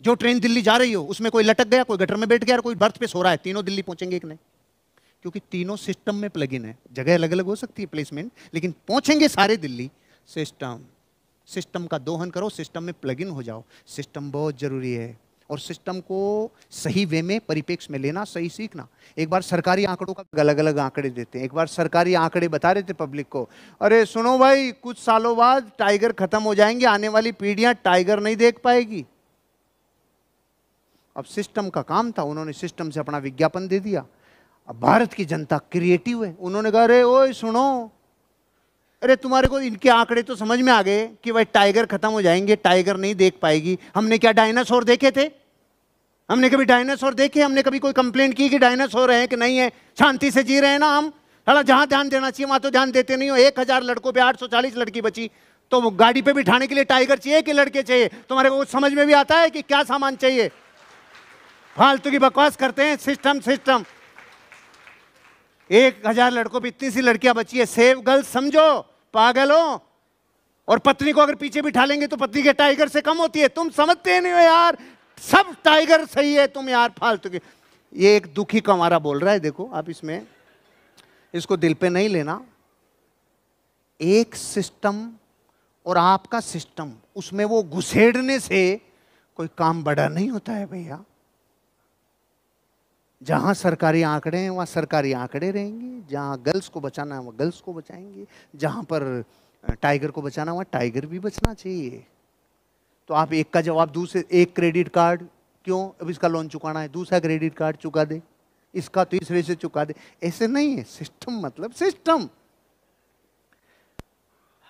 जो ट्रेन दिल्ली जा रही हो उसमें कोई लटक गया, कोई गटर में बैठ गया और कोई बर्थ पे सो रहा है, तीनों दिल्ली पहुंचेंगे कि नहीं? क्योंकि तीनों सिस्टम में प्लग इन है। जगह अलग अलग हो सकती है प्लेसमेंट, लेकिन पहुंचेंगे सारे दिल्ली। सिस्टम, सिस्टम का दोहन करो, सिस्टम में प्लग इन हो जाओ। सिस्टम बहुत जरूरी है और सिस्टम को सही वे में परिपेक्ष में लेना, सही सीखना। एक बार सरकारी आंकड़ों का अलग अलग आंकड़े देते हैं। एक बार सरकारी आंकड़े बता रहे थे पब्लिक को, अरे सुनो भाई, कुछ सालों बाद टाइगर खत्म हो जाएंगे, आने वाली पीढ़ियां टाइगर नहीं देख पाएगी। अब सिस्टम का काम था, उन्होंने सिस्टम से अपना विज्ञापन दे दिया। अब भारत की जनता क्रिएटिव है, उन्होंने कहा अरे ओए सुनो, अरे तुम्हारे को इनके आंकड़े तो समझ में आ गए कि भाई टाइगर खत्म हो जाएंगे, टाइगर नहीं देख पाएगी। हमने क्या डायनासोर देखे थे? हमने कभी डायनासोर देखे? हमने कभी कोई कंप्लेंट की कि डायनासोर है कि नहीं है? शांति से जी रहे हैं ना हम। साला जहां ध्यान देना चाहिए वहां तो ध्यान देते नहीं हो। 1000 लड़कों पे 840 लड़की बची, तो वो गाड़ी पे बिठाने के लिए टाइगर चाहिए कि लड़के चाहिए? तुम्हारे को समझ में भी आता है कि क्या सामान चाहिए? फालतू की बकवास करते हैं। सिस्टम सिस्टम, 1000 लड़कों पे इतनी सी लड़कियां बची है, सेव गर्ल्स समझो, पागल हो। और पत्नी को अगर पीछे बिठा लेंगे तो पत्नी के टाइगर से कम होती है। तुम समझते नहीं हो यार, सब टाइगर सही है तुम यार फालतू के। ये एक दुखी कमारा बोल रहा है, देखो आप इसमें, इसको दिल पे नहीं लेना। एक सिस्टम और आपका सिस्टम, उसमें वो घुसेड़ने से कोई काम बड़ा नहीं होता है भैया। जहां सरकारी आंकड़े हैं वहां सरकारी आंकड़े रहेंगे, जहां गर्ल्स को बचाना है वहां गर्ल्स को बचाएंगे, जहां पर टाइगर को बचाना वहां टाइगर भी बचना चाहिए। तो आप एक का जवाब दूसरे, एक क्रेडिट कार्ड क्यों, अब इसका लोन चुकाना है, दूसरा क्रेडिट कार्ड चुका दे, इसका तीसरे से चुका दे, ऐसे नहीं है। सिस्टम मतलब सिस्टम।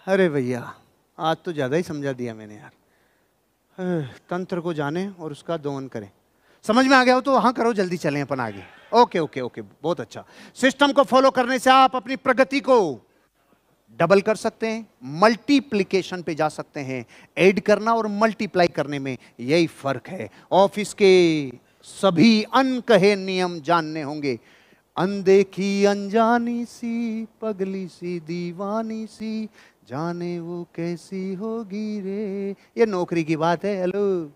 अरे भैया आज तो ज्यादा ही समझा दिया मैंने यार। तंत्र को जाने और उसका दोहन करें। समझ में आ गया हो तो हाँ करो, जल्दी चलें अपन आगे। ओके ओके ओके, बहुत अच्छा। सिस्टम को फॉलो करने से आप अपनी प्रगति को डबल कर सकते हैं, मल्टीप्लिकेशन पे जा सकते हैं। ऐड करना और मल्टीप्लाई करने में यही फर्क है। ऑफिस के सभी अनकहे नियम जानने होंगे। अनदेखी अनजानी सी, पगली सी दीवानी सी, जाने वो कैसी होगी रे। ये नौकरी की बात है। हेलो,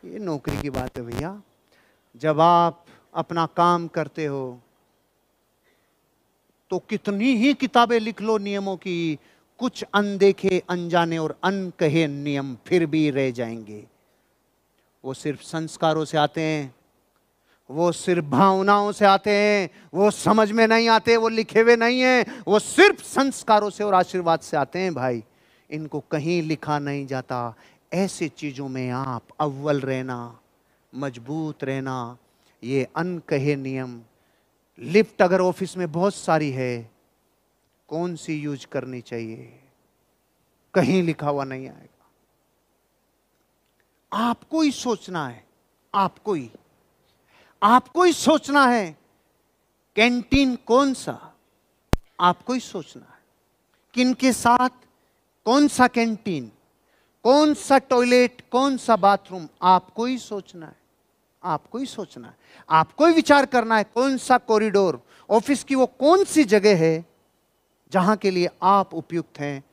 ये नौकरी की बात है भैया। जब आप अपना काम करते हो तो कितनी ही किताबें लिख लो नियमों की, कुछ अनदेखे अनजाने और अनकहे नियम फिर भी रह जाएंगे। वो सिर्फ संस्कारों से आते हैं, वो सिर्फ भावनाओं से आते हैं, वो समझ में नहीं आते, वो लिखे हुए नहीं हैं, वो सिर्फ संस्कारों से और आशीर्वाद से आते हैं भाई। इनको कहीं लिखा नहीं जाता। ऐसे चीजों में आप अव्वल रहना, मजबूत रहना, ये अनकहे नियम। लिफ्ट अगर ऑफिस में बहुत सारी है, कौन सी यूज करनी चाहिए, कहीं लिखा हुआ नहीं आएगा। आपको ही सोचना है, आपको ही सोचना है। कैंटीन कौन सा, आपको ही सोचना है। किनके साथ, कौन सा कैंटीन, कौन सा टॉयलेट, कौन सा बाथरूम, आपको ही सोचना है। आपको ही सोचना है, आपको ही विचार करना है। कौन सा कॉरिडोर, ऑफिस की वो कौन सी जगह है जहां के लिए आप उपयुक्त हैं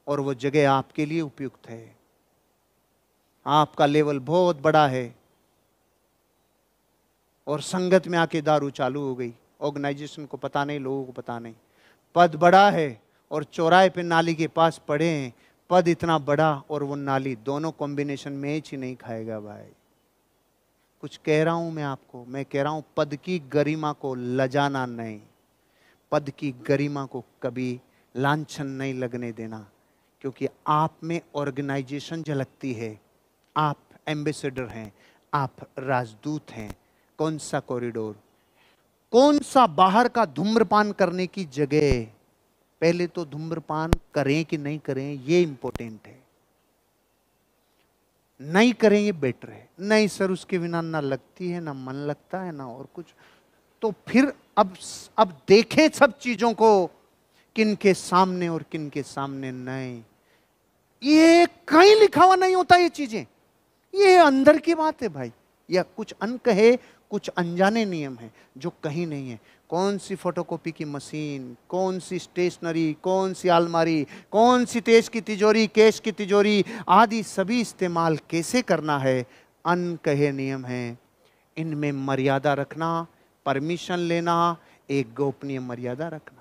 और वो जगह आपके लिए उपयुक्त है। आपका लेवल बहुत बड़ा है और संगत में आके दारू चालू हो गई। ऑर्गेनाइजेशन को पता नहीं, लोगों को पता नहीं। पद बड़ा है और चौराहे पे नाली के पास पड़े हैं। पद इतना बड़ा और वो नाली, दोनों कॉम्बिनेशन मैच ही नहीं खाएगा भाई। कुछ कह रहा हूं मैं आपको, मैं कह रहा हूं पद की गरिमा को लजाना नहीं, पद की गरिमा को कभी लांछन नहीं लगने देना। क्योंकि आप में ऑर्गेनाइजेशन झलकती है, आप एम्बेसडर हैं, आप राजदूत हैं। कौन सा कॉरिडोर, कौन सा बाहर का धूम्रपान करने की जगह, पहले तो धूम्रपान करें कि नहीं करें ये इंपॉर्टेंट है। नहीं करें ये बेटर है। नहीं सर उसके बिना ना लगती है, ना मन लगता है, ना और कुछ। तो फिर अब देखें सब चीजों को, किन के सामने और किन के सामने नहीं। ये कहीं लिखा हुआ नहीं होता ये चीजें, ये अंदर की बात है भाई। या कुछ अनकहे, कुछ अनजाने नियम हैं जो कहीं नहीं है। कौन सी फोटोकॉपी की मशीन, कौन सी स्टेशनरी, कौन सी अलमारी, कौन सी तेज की तिजोरी, कैश की तिजोरी आदि सभी इस्तेमाल कैसे करना है, अनकहे नियम हैं, इनमें मर्यादा रखना, परमिशन लेना, एक गोपनीय मर्यादा रखना।